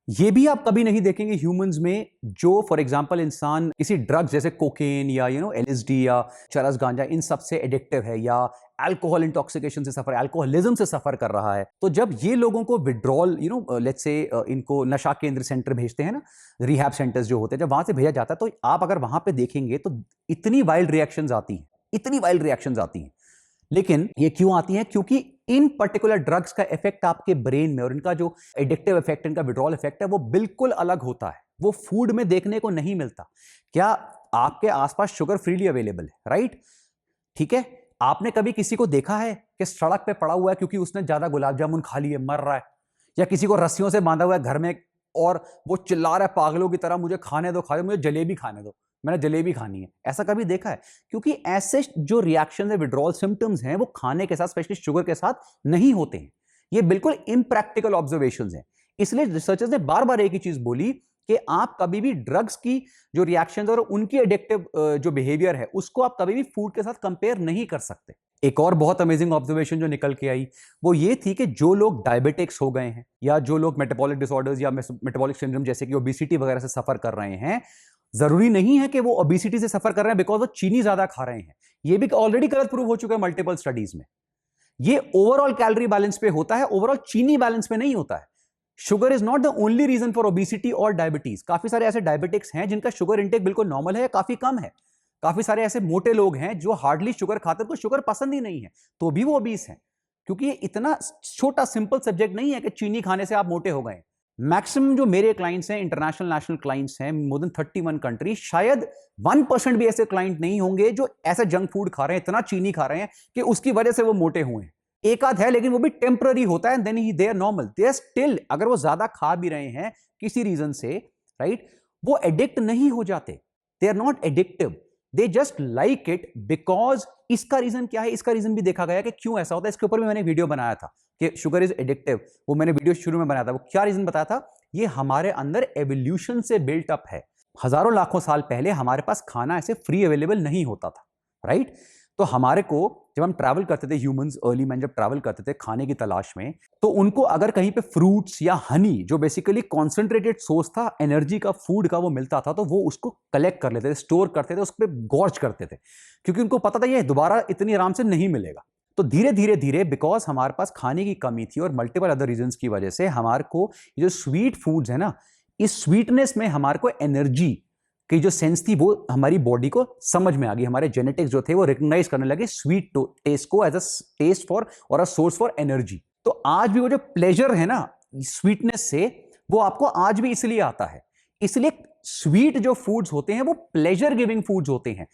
ये भी आप कभी नहीं देखेंगे ह्यूमंस में, जो फॉर एग्जांपल इंसान किसी ड्रग जैसे कोकेन या एलएसडी या चरस गांजा इन सब से एडिक्टिव है या अल्कोहल इंटॉक्सिकेशन से सफर, अल्कोहलिज्म से सफर कर रहा है, तो जब ये लोगों को विड्रॉल लेट्स से इनको नशा केंद्र सेंटर भेजते हैं ना, रिहैब सेंटर्स जो होते हैं, जब वहां से भेजा जाता है तो आप अगर वहां पे देखेंगे तो इतनी वाइल्ड रिएक्शंस आती हैं, इतनी वाइल्ड रिएक्शंस आती हैं। लेकिन ये क्यों आती हैं? क्योंकि इन पर्टिकुलर ड्रग्स का इफेक्ट आपके ब्रेन में और इनका जो एडिक्टिव इफेक्ट, इनका विड्रॉल इफेक्ट है, वो बिल्कुल अलग होता है। वो फूड में देखने को नहीं मिलता। क्या आपके आसपास शुगर फ्रीली अवेलेबल है, राइट? ठीक है, आपने कभी किसी को देखा है कि सड़क पे पड़ा हुआ है क्योंकि उसने ज्यादा गुलाब जामुन खा लिए मर रहा है, या किसी को रस्सियों से बांधा हुआ है घर में और वो चिल्ला रहा है पागलों की तरह, मुझे खाने दो, मुझे जलेबी खाने दो, मैंने जलेबी खानी है? ऐसा कभी देखा है? क्योंकि ऐसे जो रिएक्शन है, विड्रॉल सिम्टम्स हैं, वो खाने के साथ, स्पेशली शुगर के साथ नहीं होते हैं। ये बिल्कुल इम्प्रैक्टिकल ऑब्जर्वेशंस हैं। इसलिए रिसर्चर्स ने बार बार एक ही चीज बोली कि आप कभी भी ड्रग्स की जो रिएक्शंस और उनकी एडिक्टिव जो बिहेवियर है उसको आप कभी भी फूड के साथ कंपेयर नहीं कर सकते। एक और बहुत अमेजिंग ऑब्जर्वेशन जो निकल के आई वो ये थी कि जो लोग डायबिटिक्स हो गए हैं या जो लोग मेटाबॉलिक डिसऑर्डर्स या मेटाबॉलिक सिंड्रोम जैसे कि ओबेसिटी वगैरह से सफर कर रहे हैं, जरूरी नहीं है कि वो ओबेसिटी से सफर कर रहे हैं बिकॉज वो चीनी ज्यादा खा रहे हैं। ये भी ऑलरेडी गलत प्रूव हो चुका है मल्टीपल स्टडीज में। ये ओवरऑल कैलोरी बैलेंस पे होता है, ओवरऑल चीनी बैलेंस पे नहीं होता है। Sugar is not the only reason for obesity और डायबिटीज। काफी सारे ऐसे डायबिटिक्स हैं जिनका शुगर इंटेक बिल्कुल नॉर्मल है या काफी कम है। काफी सारे ऐसे मोटे लोग हैं जो हार्डली शुगर खाते, तो शुगर पसंद ही नहीं है, तो भी वो ओबीस हैं। क्योंकि ये इतना छोटा सिंपल सब्जेक्ट नहीं है कि चीनी खाने से आप मोटे हो गए। मैक्सिमम जो मेरे क्लाइंट्स हैं, इंटरनेशनल नेशनल क्लाइंट्स हैं, मोर देन 31 कंट्री, शायद 1% भी ऐसे क्लाइंट नहीं होंगे जो ऐसा जंक फूड खा रहे हैं, इतना चीनी खा रहे हैं कि उसकी वजह से वो मोटे हुए हैं। एक आध है, लेकिन वो भी टेम्पररी होता है, देन ही they are normal. They are still, अगर वो ज्यादा खा भी रहे हैं किसी रीजन से, राइट, वो एडिक्ट नहीं हो जाते। They are not addictive, they just like it because. इसका रीजन क्या है? इसका रीजन भी देखा गया कि क्यों ऐसा होता है। इसके ऊपर भी मैंने वीडियो बनाया था कि शुगर इज एडिक्टिव, वो मैंने वीडियो शुरू में बनाया था। वो क्या रीजन बताया था? ये हमारे अंदर एवोल्यूशन से बिल्ट अप है। हजारों लाखों साल पहले हमारे पास खाना ऐसे फ्री अवेलेबल नहीं होता था, राइट? तो हमारे को जब हम ट्रैवल करते थे, ह्यूमंस, अर्ली मैन जब ट्रैवल करते थे खाने की तलाश में, तो उनको अगर कहीं पे फ्रूट्स या हनी, जो बेसिकली कॉन्सेंट्रेटेड सोर्स था एनर्जी का, फूड का, वो मिलता था, तो वो उसको कलेक्ट कर लेते थे, स्टोर करते थे, उस पर गॉर्ज करते थे, क्योंकि उनको पता था ये दोबारा इतनी आराम से नहीं मिलेगा। तो धीरे धीरे धीरे बिकॉज हमारे पास खाने की कमी थी और मल्टीपल अदर रीजंस की वजह से हमारे को ये जो स्वीट फूड्स है ना, इस स्वीटनेस में हमारे को एनर्जी की जो सेंस थी वो हमारी बॉडी को समझ में आ गई। हमारे जेनेटिक्स जो थे वो रिकॉग्नाइज करने लगे स्वीट टेस्ट को एज अ टेस्ट फॉर और अ सोर्स फॉर एनर्जी। तो आज भी वो जो प्लेजर है ना स्वीटनेस से, वो आपको आज भी इसलिए आता है। इसलिए स्वीट जो फूड्स होते हैं वो प्लेजर गिविंग फूड्स होते हैं।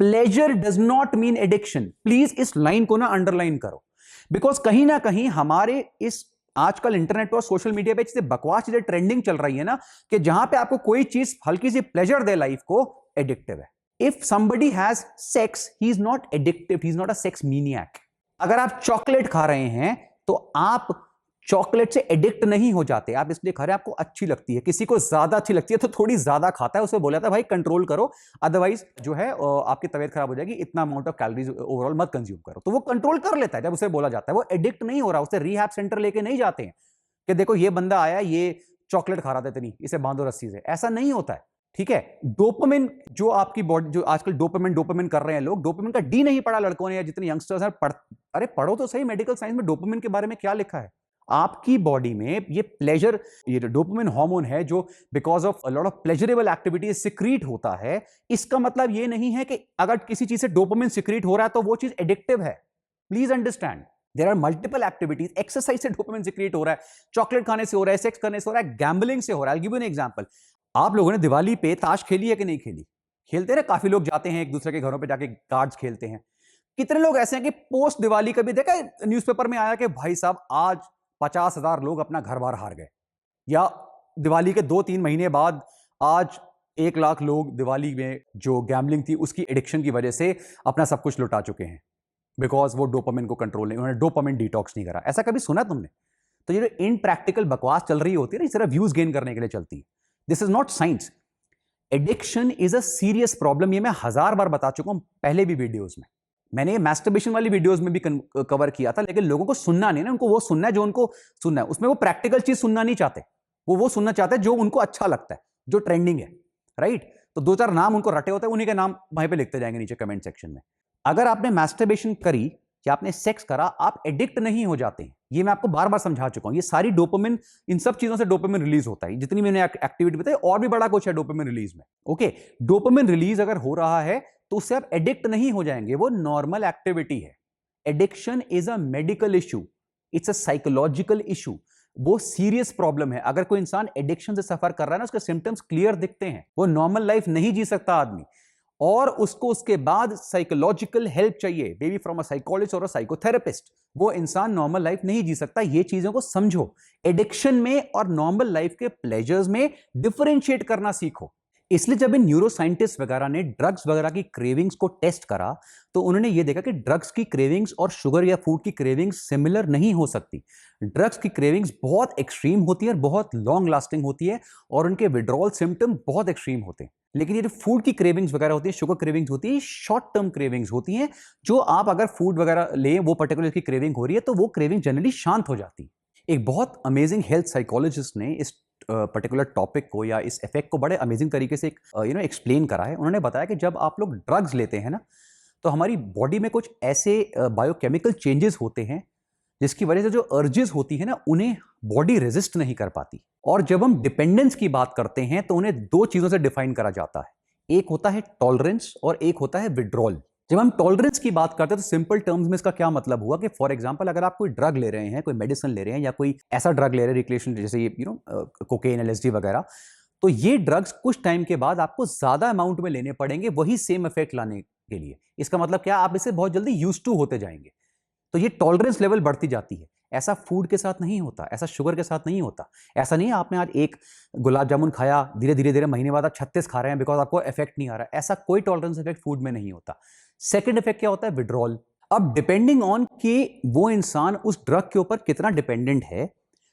Pleasure does not mean addiction. Please इस लाइन को ना अंडरलाइन करो, बिकॉज कहीं ना कहीं हमारे इस आजकल इंटरनेट और सोशल मीडिया पे चीजें बकवास चीजें ट्रेंडिंग चल रही है ना, कि जहां पे आपको कोई चीज हल्की सी प्लेजर दे लाइफ को, एडिक्टिव है। If somebody has sex, he is not addictive, he is not a sex maniac। अगर आप चॉकलेट खा रहे हैं तो आप चॉकलेट से एडिक्ट नहीं हो जाते, आप इसलिए खा रहे हैं, आपको अच्छी लगती है। किसी को ज्यादा अच्छी लगती है तो थोड़ी ज्यादा खाता है, उसे बोला था भाई कंट्रोल करो, अदरवाइज जो है आपकी तबीयत खराब हो जाएगी, इतना अमाउंट ऑफ कैलोरीज ओवरऑल मत कंज्यूम करो। तो वो कंट्रोल कर लेता है जब उसे बोला जाता है, वो एडिक्ट नहीं हो रहा, उसे रिहैब सेंटर लेके नहीं जाते हैं कि देखो ये बंदा आया, ये चॉकलेट खा रहा था इतनी, इसे बांधो रस्सी से, ऐसा नहीं होता है। ठीक है, डोपामिन जो आपकी बॉडी, जो आजकल डोपामिन कर रहे हैं लोग, डोपामिन का डी नहीं पढ़ा लड़कों ने, या जितने यंगस्टर्स हैं अरे पढ़ो तो सही, मेडिकल साइंस में डोपामिन के बारे में क्या लिखा है। आपकी बॉडी में ये प्लेजर, ये डोपामिन हार्मोन है जो because of a lot of pleasurable activities secrete होता है। इसका मतलब ये नहीं है कि अगर किसी चीज से डोपामिन सिक्रीट हो रहा है तो वो चीज एडिक्टिव है। Please understand, there are multiple activities. Exercise से डोपामिन सिक्रीट हो रहा है, चॉकलेट खाने से हो रहा है, सेक्स करने से हो रहा है, गैम्बलिंग से हो रहा है। I give you an example. आप लोगों ने दिवाली पे ताश खेली है कि नहीं खेली? खेलते हैं, काफी लोग जाते हैं एक दूसरे के घरों पे जाके कार्ड्स खेलते हैं। कितने लोग ऐसे हैं कि पोस्ट दिवाली कभी देखा न्यूज़पेपर में आया कि भाई साहब आज 50,000 लोग अपना घर बार हार गए, या दिवाली के 2-3 महीने बाद आज 1 लाख लोग दिवाली में जो गैम्बलिंग थी उसकी एडिक्शन की वजह से अपना सब कुछ लुटा चुके हैं, बिकॉज वो डोपामिन को कंट्रोल नहीं, उन्होंने डोपामिन डिटॉक्स नहीं करा। ऐसा कभी सुना तुमने? तो ये जो इनप्रैक्टिकल बकवास चल रही होती है ना, सिर्फ व्यूज गेन करने के लिए चलती है। This is not science. Addiction is a serious problem. ये मैं 1000 बार बता चुका हूं पहले भी वीडियोस में। मैंने ये मैस्टरबेशन वाली वीडियोस में भी कवर किया था, लेकिन लोगों को सुनना नहीं ना, उनको वो सुनना है जो उनको सुनना है। उसमें वो प्रैक्टिकल चीज सुनना नहीं चाहते, वो सुनना चाहते हैं जो उनको अच्छा लगता है, जो ट्रेंडिंग है, राइट। तो 2-4 नाम उनको रटे होते हैं, उन्हीं के नाम वहीं पे लिखते जाएंगे नीचे कमेंट सेक्शन में। अगर आपने मैस्टरबेशन करी या आपने सेक्स करा, आप एडिक्ट नहीं हो जाते हैं। ये मैं आपको बार बार समझा चुका हूं। ये सारी डोपामिन, इन सब चीजों से डोपामिन रिलीज होता है। जितनी मैंने एक्टिविटी बताई, और भी बड़ा कुछ है डोपामिन रिलीज में। ओके, डोपामिन रिलीज अगर हो रहा है तो उससे आप एडिक्ट नहीं हो जाएंगे, वो नॉर्मल एक्टिविटी है। Addiction is a medical issue, it's a psychological issue. वो सीरियस प्रॉब्लम है। अगर कोई इंसान एडिक्शन से सफर कर रहा है ना, उसके सिम्टम्स क्लियर दिखते हैं, वो नॉर्मल लाइफ नहीं जी सकता आदमी, और उसको उसके बाद साइकोलॉजिकल हेल्प चाहिए, may be from a psychologist और अ साइकोथेरेपिस्ट। वो इंसान नॉर्मल लाइफ नहीं जी सकता। ये चीजों को समझो। एडिक्शन में और नॉर्मल लाइफ के प्लेजर्स में डिफरेंशिएट करना सीखो। इसलिए जब इन न्यूरो साइंटिस्ट वगैरह ने ड्रग्स वगैरह की क्रेविंग्स को टेस्ट करा, तो उन्होंने ये देखा कि ड्रग्स की क्रेविंग्स और शुगर या फूड की क्रेविंग्स सिमिलर नहीं हो सकती। ड्रग्स की क्रेविंग्स बहुत एक्सट्रीम होती है और बहुत लॉन्ग लास्टिंग होती है, और उनके विड्रॉल सिम्टम बहुत एक्सट्रीम होते हैं। लेकिन ये जो फूड की क्रेविंग्स वगैरह होती है, शुगर क्रेविंग्स होती है, शॉर्ट टर्म क्रेविंग्स होती हैं, जो आप अगर फूड वगैरह लें, वो पर्टिकुलर की क्रेविंग हो रही है तो वो क्रेविंग जनरली शांत हो जाती है। एक बहुत अमेजिंग हेल्थ साइकोलॉजिस्ट ने इस पर्टिकुलर टॉपिक को या इस इफेक्ट को बड़े अमेजिंग तरीके से एक्सप्लेन करा है। उन्होंने बताया कि जब आप लोग ड्रग्स लेते हैं ना, तो हमारी बॉडी में कुछ ऐसे बायोकेमिकल चेंजेस होते हैं जिसकी वजह से जो अर्जेस होती है ना, उन्हें बॉडी रेजिस्ट नहीं कर पाती। और जब हम डिपेंडेंस की बात करते हैं तो उन्हें 2 चीजों से डिफाइन करा जाता है। एक होता है टॉलरेंस और एक होता है विड्रॉल। जब हम टॉलरेंस की बात करते हैं तो सिंपल टर्म्स में इसका क्या मतलब हुआ कि फॉर एग्जांपल अगर आप कोई ड्रग ले रहे हैं, कोई मेडिसिन ले रहे हैं, या कोई ऐसा ड्रग ले रहे हैं रिक्रिएशन, जैसे कोकेन, एलएसडी वगैरह, तो ये ड्रग्स कुछ टाइम के बाद आपको ज्यादा अमाउंट में लेने पड़ेंगे वही सेम इफेक्ट लाने के लिए। इसका मतलब क्या, आप इसे बहुत जल्दी यूज्ड टू होते जाएंगे। तो ये टॉलरेंस लेवल बढ़ती जाती है। ऐसा फूड के साथ नहीं होता, ऐसा शुगर के साथ नहीं होता। ऐसा नहीं है आपने आज एक गुलाब जामुन खाया, धीरे धीरे धीरे महीने बाद आप 36 खा रहे हैं बिकॉज आपको इफेक्ट नहीं आ रहा है। ऐसा कोई टॉलरेंस इफेक्ट फूड में नहीं होता। सेकंड इफेक्ट क्या होता है, विड्रॉल। अब डिपेंडिंग ऑन कि वो इंसान उस ड्रग के ऊपर कितना डिपेंडेंट है,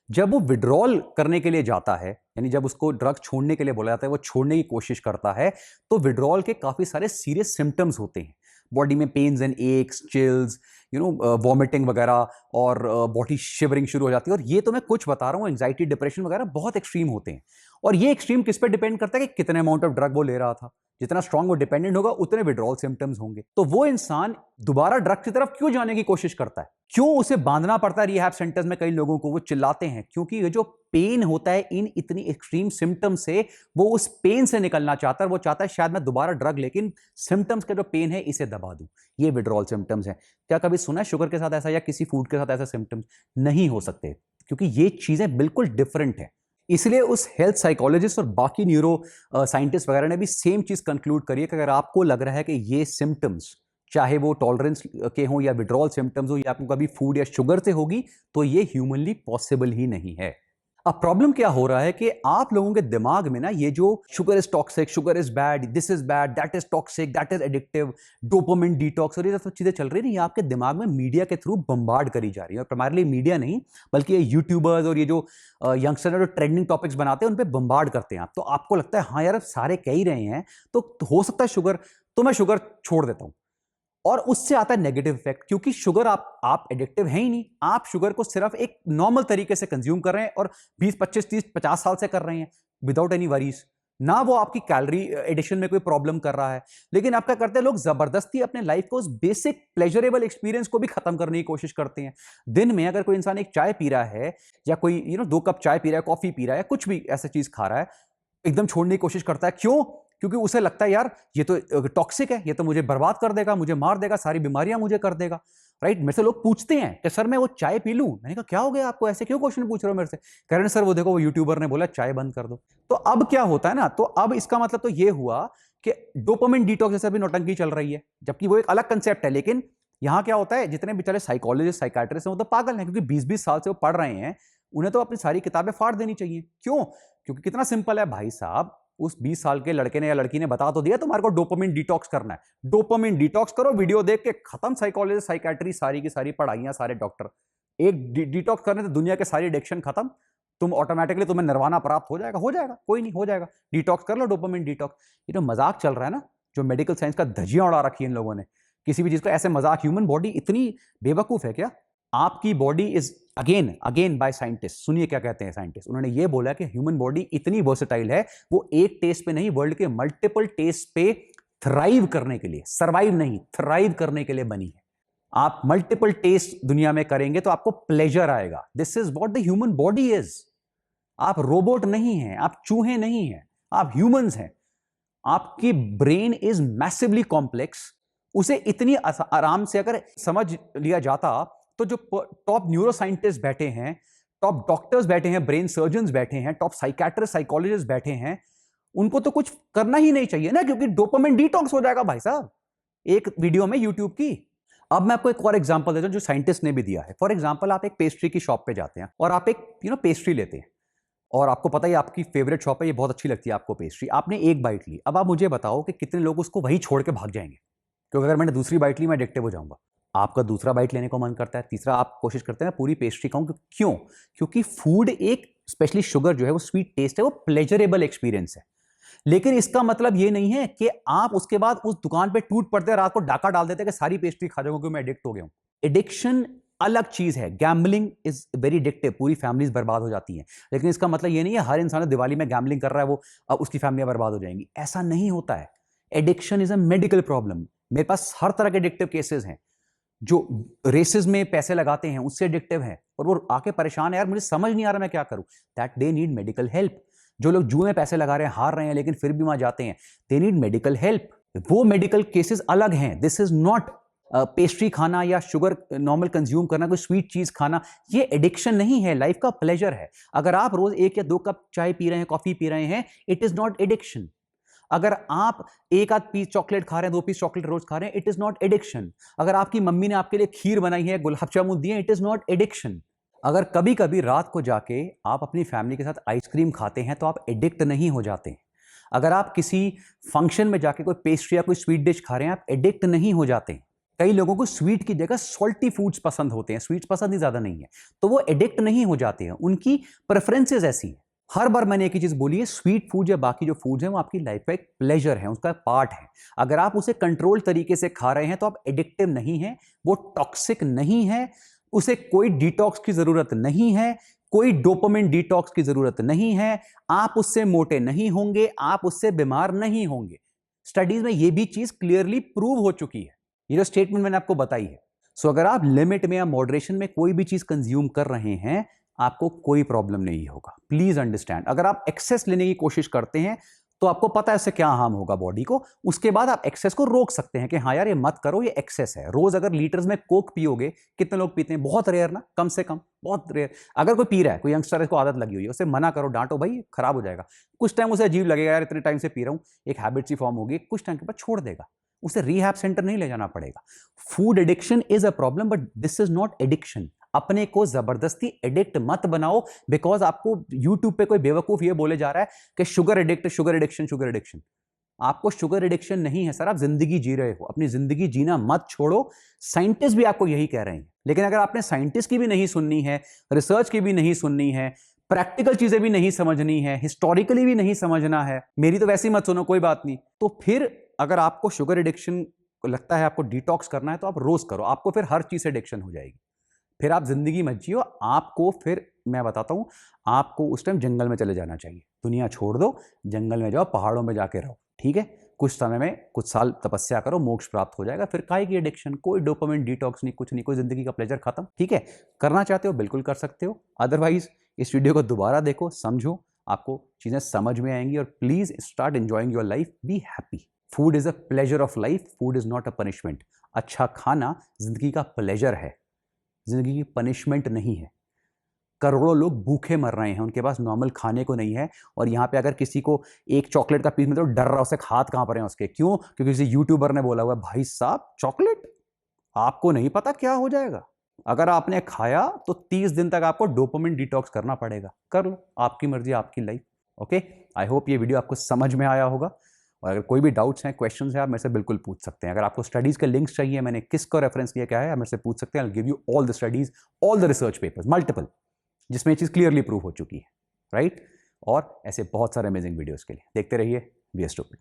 जब वो विड्रॉल करने के लिए जाता है, यानी जब उसको ड्रग छोड़ने के लिए बोला जाता है, वो छोड़ने की कोशिश करता है, तो विड्रॉल के काफी सारे सीरियस सिम्टम्स होते हैं। बॉडी में pains and aches, chills, vomiting वगैरह, और बॉडी शिवरिंग शुरू हो जाती है। और ये तो मैं कुछ बता रहा हूँ, एंजाइटी, डिप्रेशन वगैरह बहुत एक्सट्रीम होते हैं। और ये एक्सट्रीम किस पे डिपेंड करता है कि कितने अमाउंट ऑफ ड्रग वो ले रहा था। जितना स्ट्रांग वो डिपेंडेंट होगा, उतने विड्रॉल सिम्टम्स होंगे। तो वो इंसान दोबारा ड्रग की तरफ क्यों जाने की कोशिश करता है, क्यों उसे बांधना पड़ता है रिहैब सेंटर्स में कई लोगों को, वो चिल्लाते हैं, क्योंकि ये जो पेन होता है इन इतनी एक्सट्रीम सिम्टम्स से, वो उस पेन से निकलना चाहता है। वो चाहता है शायद मैं दोबारा ड्रग लेकिन सिम्टम्स का जो पेन है इसे दबा दूं। ये विड्रॉल सिम्टम्स है। क्या कभी सुना है शुगर के साथ ऐसा या किसी फूड के साथ ऐसा सिम्टम्स? नहीं हो सकते, क्योंकि ये चीजें बिल्कुल डिफरेंट है। इसलिए उस हेल्थ साइकोलॉजिस्ट और बाकी न्यूरो साइंटिस्ट वगैरह ने भी सेम चीज कंक्लूड करी है कि अगर आपको लग रहा है कि ये सिम्टम्स, चाहे वो टॉलरेंस के हों या विड्रॉल सिम्टम्स हो या आपको कभी फूड या शुगर से होगी, तो ये ह्यूमनली पॉसिबल ही नहीं है। अब प्रॉब्लम क्या हो रहा है कि आप लोगों के दिमाग में ना ये जो sugar is toxic, sugar is bad, this is bad, that is toxic, that is addictive, dopamine detox और ये सब चीजें चल रही है, ये आपके दिमाग में मीडिया के थ्रू बम्बार्ड करी जा रही है। और प्राइमरली मीडिया नहीं, बल्कि ये यूट्यूबर्स और ये जो यंगस्टर जो ट्रेंडिंग टॉपिक्स बनाते हैं उन पर बम्बार्ड करते हैं आप। तो आपको लगता है हाँ यार सारे कह ही रहे हैं तो हो सकता है शुगर, तो मैं शुगर छोड़ देता हूं। और उससे आता है नेगेटिव इफेक्ट, क्योंकि शुगर आप एडिक्टिव है ही नहीं, आप शुगर को सिर्फ एक नॉर्मल तरीके से कंज्यूम कर रहे हैं और 20 25 30 50 साल से कर रहे हैं विदाउट एनी वरीज ना। वो आपकी कैलोरी एडिशन में कोई प्रॉब्लम कर रहा है, लेकिन आप क्या करते हैं, लोग जबरदस्ती अपने लाइफ को उस बेसिक प्लेजरेबल एक्सपीरियंस को भी खत्म करने की कोशिश करते हैं। दिन में अगर कोई इंसान एक चाय पी रहा है या कोई 2 कप चाय पी रहा है, कॉफी पी रहा है, कुछ भी ऐसा चीज खा रहा है, एकदम छोड़ने की कोशिश करता है। क्यों? क्योंकि उसे लगता है यार ये तो टॉक्सिक है, ये तो मुझे बर्बाद कर देगा, मुझे मार देगा, सारी बीमारियां मुझे कर देगा। राइट? मेरे से लोग पूछते हैं कि सर मैं वो चाय पी लूं। मैंने कहा क्या हो गया आपको, ऐसे क्यों क्वेश्चन पूछ रहे हो मेरे से? कह रहे हैं सर वो देखो वो यूट्यूबर ने बोला चाय बंद कर दो। तो अब क्या होता है ना, तो अब इसका मतलब तो ये हुआ कि डोपामिन डिटॉक्स जैसे अभी नौटंकी चल रही है, जबकि वो एक अलग कंसेप्ट है। लेकिन यहां क्या होता है, जितने बेचारे साइकोलॉजिस्ट साइकाट्रिस्ट हैं वो तो पागल हैं, क्योंकि 20-20 साल से वो पढ़ रहे हैं, उन्हें तो अपनी सारी किताबें फाड़ देनी चाहिए। क्यों? क्योंकि कितना सिंपल है भाई साहब, उस 20 साल के लड़के ने या लड़की ने बता तो दिया तुम्हारे को डोपामिन डिटॉक्स करना है, डोपामिन डिटॉक्स करो, वीडियो देख के खत्म, साइकोलॉजी साइकाट्री सारी की सारी पढ़ाइयां, सारे डॉक्टर। एक डिटॉक्स करने से दुनिया के सारी एडिक्शन खत्म, तुम ऑटोमेटिकली, तुम्हें निर्वाणा प्राप्त हो जाएगा। हो जाएगा, कोई नहीं, हो जाएगा, डिटॉक्स कर लो, डोपामिन डिटॉक्स। ये तो मजाक चल रहा है ना, जो मेडिकल साइंस का धज्जियां उड़ा रखी है इन लोगों ने, किसी भी चीज का ऐसे मजाक। ह्यूमन बॉडी इतनी बेवकूफ है क्या? आपकी body is again by scientist, सुनिए क्या कहते हैं साइंटिस्ट। उन्होंने ये बोला कि ह्यूमन बॉडी इतनी वर्सेटाइल है, वो एक टेस्ट पे नहीं, वर्ल्ड के मल्टीपल टेस्ट पे थ्राइव करने के लिए, सर्वाइव नहीं थ्राइव करने के लिए बनी है। आप मल्टीपल टेस्ट दुनिया में करेंगे तो आपको प्लेजर आएगा। This is what the human body is. आप रोबोट नहीं हैं, आप चूहे नहीं हैं, आप ह्यूमंस हैं। आपकी ब्रेन इज मैसिवली कॉम्प्लेक्स। उसे इतनी आराम से अगर समझ लिया जाता तो जो टॉप न्यूरो साइंटिस्ट बैठे हैं, टॉप डॉक्टर्स बैठे हैं, ब्रेन सर्जन्स बैठे हैं, टॉप साइकेट्रिस्ट साइकोलॉजिस्ट बैठे हैं, उनको तो कुछ करना ही नहीं चाहिए ना, क्योंकि डोपामिन डिटॉक्स हो जाएगा भाई साहब एक वीडियो में यूट्यूब की। अब मैं आपको एक और एग्जांपल देता हूं जो साइंटिस्ट ने भी दिया है। फॉर एग्जांपल, आप एक पेस्ट्री की शॉप पे जाते हैं और आप एक पेस्ट्री लेते हैं, और आपको पता है आपकी फेवरेट शॉप है, ये बहुत अच्छी लगती है आपको पेस्ट्री, आपने एक बाइट ली। अब आप मुझे बताओ कि कितने लोग उसको वही छोड़ के भाग जाएंगे, क्योंकि अगर मैंने दूसरी बाइट ली मैं एडिक्टिव हो जाऊंगा। आपका दूसरा बाइट लेने को मन करता है, तीसरा आप कोशिश करते हैं पूरी पेस्ट्री खाऊं। क्यों? क्योंकि फूड एक, स्पेशली शुगर जो है, वो स्वीट टेस्ट है, वो प्लेजरेबल एक्सपीरियंस है। लेकिन इसका मतलब ये नहीं है कि आप उसके बाद उस दुकान पे टूट पड़ते हैं, रात को डाका डाल देते हैं कि सारी पेस्ट्री खा जाऊंगा क्योंकि मैं एडिक्ट हो गया हूं। एडिक्शन अलग चीज है, गैम्बलिंग इज वेरी एडिक्टिव, पूरी फैमिलीज बर्बाद हो जाती हैं। लेकिन इसका मतलब ये नहीं है हर इंसान दिवाली में गैम्बलिंग कर रहा है वो अब उसकी फैमिलियां बर्बाद हो जाएंगी, ऐसा नहीं होता है। Addiction is a medical problem. मेरे पास हर तरह के एडिक्टिव केसेस हैं, जो रेसेस में पैसे लगाते हैं उससे एडिक्टिव हैं, और वो आके परेशान है, यार मुझे समझ नहीं आ रहा मैं क्या करूं, that they need medical help. जो लोग जुए में पैसे लगा रहे हैं, हार रहे हैं, लेकिन फिर भी वहां जाते हैं, दे नीड मेडिकल हेल्प। वो मेडिकल केसेस अलग हैं। दिस इज नॉट पेस्ट्री खाना या शुगर नॉर्मल कंज्यूम करना, कोई स्वीट चीज खाना, ये एडिक्शन नहीं है, लाइफ का प्लेजर है। अगर आप रोज 1 या 2 कप चाय पी रहे हैं, कॉफी पी रहे हैं, इट इज नॉट एडिक्शन। अगर आप 1 आध पीस चॉकलेट खा रहे हैं, 2 पीस चॉकलेट रोज खा रहे हैं, इट इज नॉट एडिक्शन। अगर आपकी मम्मी ने आपके लिए खीर बनाई है, गुलाब जामुन दिए, इट इज नॉट एडिक्शन। अगर कभी कभी रात को जाके आप अपनी फैमिली के साथ आइसक्रीम खाते हैं तो आप एडिक्ट नहीं हो जाते। अगर आप किसी फंक्शन में जाके कोई पेस्ट्री या कोई स्वीट डिश खा रहे हैं, आप एडिक्ट नहीं हो जाते। कई लोगों को स्वीट की जगह सॉल्टी फूड्स पसंद होते हैं, स्वीट्स पसंद ही ज्यादा नहीं है, तो वो एडिक्ट नहीं हो जाते हैं, उनकी प्रेफरेंसेस ऐसी है। हर बार मैंने एक ही चीज बोली है, स्वीट फूड या बाकी जो फूड्स हैं वो आपकी लाइफ का एक प्लेजर है, उसका पार्ट है। अगर आप उसे कंट्रोल तरीके से खा रहे हैं तो आप एडिक्टिव नहीं है, वो टॉक्सिक नहीं है, उसे कोई डिटॉक्स की जरूरत नहीं है, कोई डोपामिन डिटॉक्स की जरूरत नहीं है, आप उससे मोटे नहीं होंगे, आप उससे बीमार नहीं होंगे। स्टडीज में ये भी चीज क्लियरली प्रूव हो चुकी है, ये जो स्टेटमेंट मैंने आपको बताई है। सो अगर आप लिमिट में या मॉडरेशन में कोई भी चीज कंज्यूम कर रहे हैं, आपको कोई प्रॉब्लम नहीं होगा। प्लीज अंडरस्टैंड, अगर आप एक्सेस लेने की कोशिश करते हैं तो आपको पता है इससे क्या हार्म होगा बॉडी को। उसके बाद आप एक्सेस को रोक सकते हैं कि हाँ यार ये मत करो, ये एक्सेस है। रोज अगर लीटर्स में कोक पियोगे, कितने लोग पीते हैं? बहुत रेयर ना, कम से कम, बहुत रेयर। अगर कोई पी रहा है, कोई यंगस्टर को आदत लगी हुई है, उसे मना करो, डांटो, भाई खराब हो जाएगा। कुछ टाइम उसे अजीब लगेगा, यार इतने टाइम से पी रहा हूं, एक हैबिट सी फॉर्म होगी, कुछ टाइम के बाद छोड़ देगा। उसे रिहैब सेंटर नहीं ले जाना पड़ेगा। Food addiction is a problem, but this is not addiction. अपने को जबरदस्ती एडिक्ट मत बनाओ बिकॉज आपको यूट्यूब पे कोई बेवकूफ ये बोले जा रहा है कि sugar addict, sugar addiction, sugar addiction. आपको शुगर एडिक्शन नहीं है सर, आप जिंदगी जी रहे हो, अपनी जिंदगी जीना मत छोड़ो। साइंटिस्ट भी आपको यही कह रहे हैं। लेकिन अगर आपने साइंटिस्ट की भी नहीं सुननी है, रिसर्च की भी नहीं सुननी है, प्रैक्टिकल चीजें भी नहीं समझनी है, हिस्टोरिकली भी नहीं समझना है, मेरी तो वैसे ही मत सुनो, कोई बात नहीं, तो फिर अगर आपको शुगर एडिक्शन को लगता है आपको डिटॉक्स करना है तो आप रोज करो, आपको फिर हर चीज से एडिक्शन हो जाएगी। फिर आप जिंदगी मत जियो, आपको फिर मैं बताता हूं, आपको उस टाइम जंगल में चले जाना चाहिए। दुनिया छोड़ दो, जंगल में जाओ, पहाड़ों में जाके रहो, ठीक है? कुछ समय में, कुछ साल तपस्या करो, मोक्ष प्राप्त हो जाएगा। फिर काहे की एडिक्शन? कोई डोपामिन डिटॉक्स नहीं, कुछ नहीं, कोई जिंदगी का प्लेजर खत्म, ठीक है? करना चाहते हो बिल्कुल कर सकते हो। अदरवाइज इस वीडियो को दोबारा देखो, समझो, आपको चीजें समझ में आएंगी। और please start enjoying your life, be happy. Food is a pleasure of life, food is not a punishment. अच्छा खाना जिंदगी का प्लेजर है, जिंदगी की पनिशमेंट नहीं है। करोड़ों लोग भूखे मर रहे हैं, उनके पास नॉर्मल खाने को नहीं है। और यहाँ पे अगर किसी को एक चॉकलेट का पीस मिले तो डर रहा, उससे हाथ कांप रहे हैं उसके। क्यों? क्योंकि किसी यूट्यूबर ने बोला हुआ है, भाई साहब चॉकलेट, आपको नहीं पता क्या हो जाएगा। अगर आपने खाया तो 30 दिन तक आपको डोपामिन डिटॉक्स करना पड़ेगा। कर लो, आपकी मर्जी, आपकी लाइफ। ओके, आई होप ये वीडियो आपको समझ में आया होगा। और अगर कोई भी डाउट्स हैं, क्वेश्चंस हैं, आप मेरे से बिल्कुल पूछ सकते हैं। अगर आपको स्टडीज के लिंक्स चाहिए, मैंने किसको रेफरेंस किया क्या है, आप मेरे से पूछ सकते हैं। I will give you all the studies, all the research papers, multiple, जिसमें ये चीज क्लियरली प्रूव हो चुकी है, राइट? और ऐसे बहुत सारे अमेजिंग वीडियोस के लिए देखते रहिए वी आर स्टूपिड।